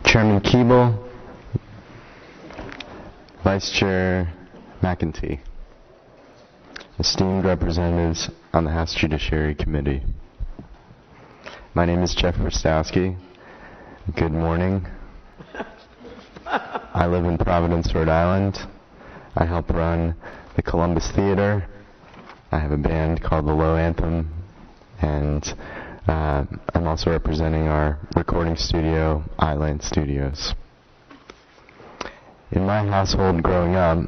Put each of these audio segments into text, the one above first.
Chairman Keeble, Vice Chair McEntee, esteemed representatives on the House Judiciary Committee. My name is Jeff Rowski. Good morning. I live in Providence, Rhode Island. I help run the Columbus Theater. I have a band called the Low Anthem, and I'm also representing our recording studio, Island Studios. In my household growing up,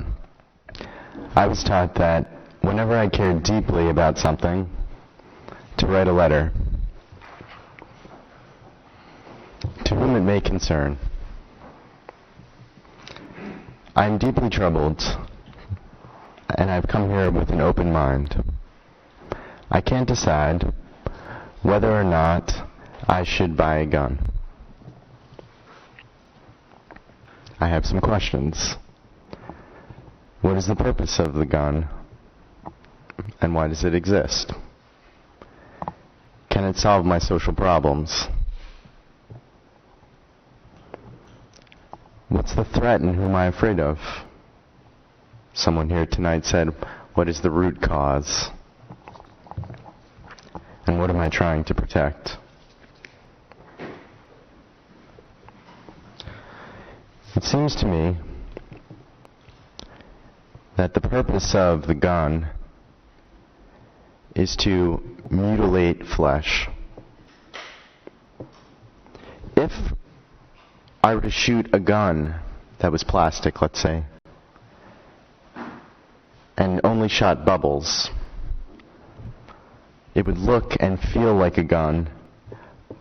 I was taught that whenever I cared deeply about something, to write a letter, to whom it may concern. I am deeply troubled, and I've come here with an open mind. I can't decide whether or not I should buy a gun. I have some questions. What is the purpose of the gun, and why does it exist? Can it solve my social problems? What's the threat and who am I afraid of? Someone here tonight said, what is the root cause? And what am I trying to protect? It seems to me that the purpose of the gun is to mutilate flesh. If I were to shoot a gun that was plastic, let's say, and only shot bubbles, it would look and feel like a gun,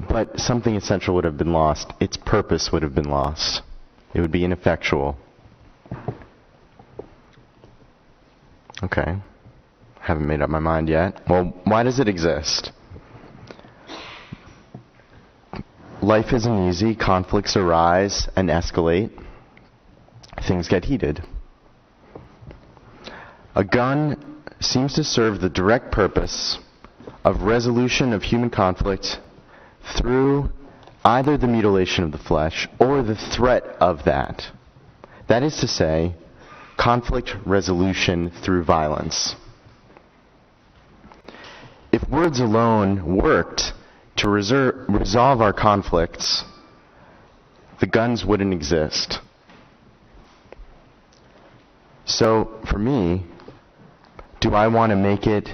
but something essential would have been lost. Its purpose would have been lost. It would be ineffectual. Okay. Haven't made up my mind yet. Well, why does it exist? Life isn't easy. Conflicts arise and escalate. Things get heated. A gun seems to serve the direct purpose of resolution of human conflict through either the mutilation of the flesh or the threat of that. That is to say, conflict resolution through violence. If words alone worked to resolve our conflicts, the guns wouldn't exist. So, for me, do I want to make it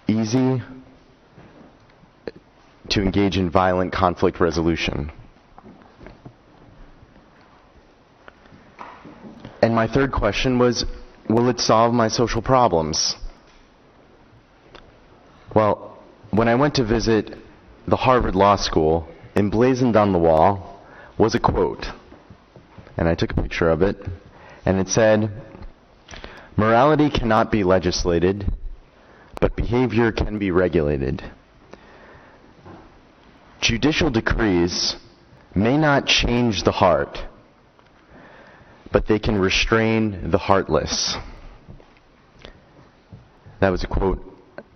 easy to engage in violent conflict resolution? And my third question was, will it solve my social problems? Well, when I went to visit the Harvard Law School, emblazoned on the wall was a quote. And I took a picture of it, and it said, "Morality cannot be legislated, but behavior can be regulated. Judicial decrees may not change the heart, but they can restrain the heartless." That was a quote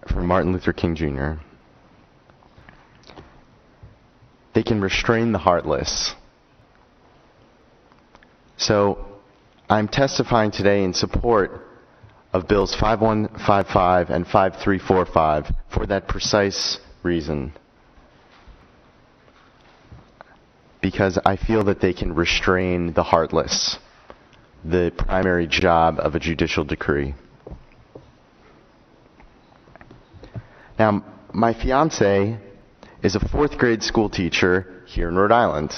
from Martin Luther King Jr. They can restrain the heartless. So, I'm testifying today in support of Bills 5155 and 5345 for that precise reason. Because I feel that they can restrain the heartless, the primary job of a judicial decree. Now, my fiance is a fourth grade school teacher here in Rhode Island.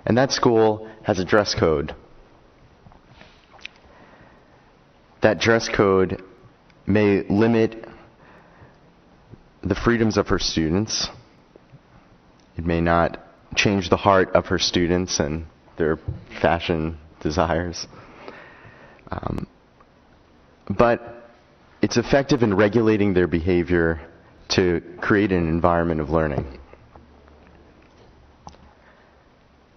And that school has a dress code. That dress code may limit the freedoms of her students. It may not change the heart of her students and their fashion desires. But it's effective in regulating their behavior to create an environment of learning.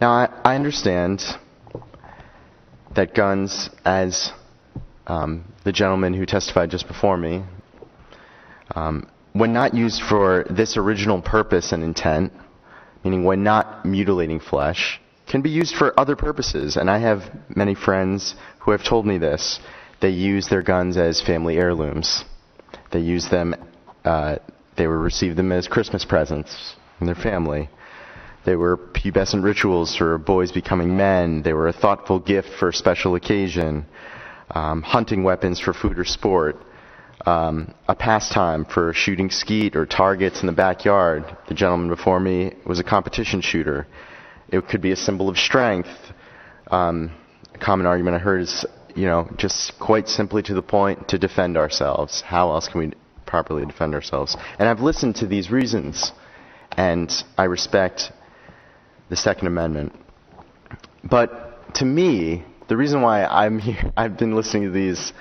Now, I understand that guns, as the gentleman who testified just before me, when not used for this original purpose and intent, meaning when not mutilating flesh, can be used for other purposes. And I have many friends who have told me this. They use their guns as family heirlooms. They use them, they would receive them as Christmas presents from their family. They were pubescent rituals for boys becoming men. They were a thoughtful gift for a special occasion. Hunting weapons for food or sport. A pastime for shooting skeet or targets in the backyard. The gentleman before me was a competition shooter. It could be a symbol of strength. A common argument I heard is, just quite simply to the point, to defend ourselves. How else can we properly defend ourselves? And I've listened to these reasons, and I respect the Second Amendment. But to me, the reason why I'm here, I've been listening to these,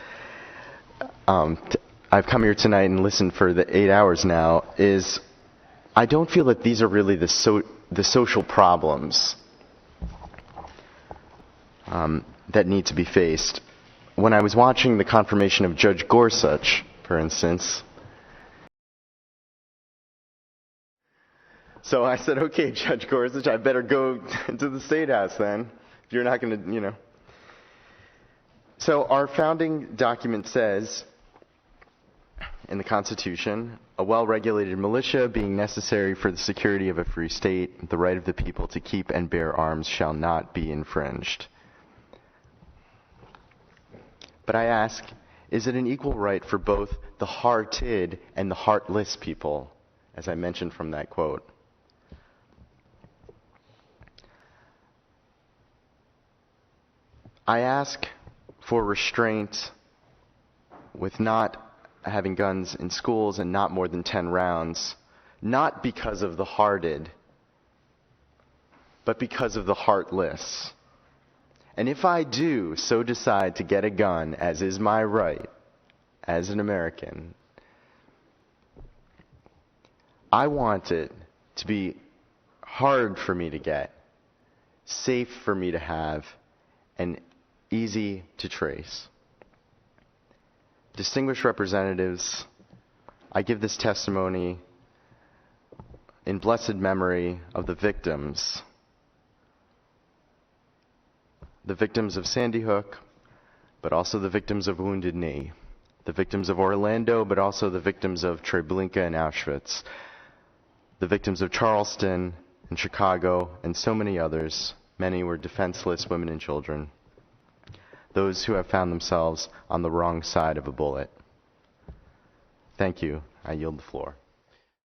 I've come here tonight and listened for the 8 hours now, is I don't feel that these are really the social problems that need to be faced. When I was watching the confirmation of Judge Gorsuch, for instance, so I said, okay, Judge Gorsuch, I better go to the State House then, if you're not going to, So our founding document says, in the Constitution, a well-regulated militia being necessary for the security of a free state, the right of the people to keep and bear arms shall not be infringed. But I ask, is it an equal right for both the hearted and the heartless people, as I mentioned from that quote? I ask for restraint with not having guns in schools and not more than 10 rounds, not because of the hearted, but because of the heartless. And if I do so decide to get a gun, as is my right as an American, I want it to be hard for me to get, safe for me to have, and easy to trace. Distinguished representatives, I give this testimony in blessed memory of the victims of Sandy Hook, but also the victims of Wounded Knee, the victims of Orlando, but also the victims of Treblinka and Auschwitz, the victims of Charleston and Chicago, and so many others. Many were defenseless women and children. Those who have found themselves on the wrong side of a bullet. Thank you. I yield the floor.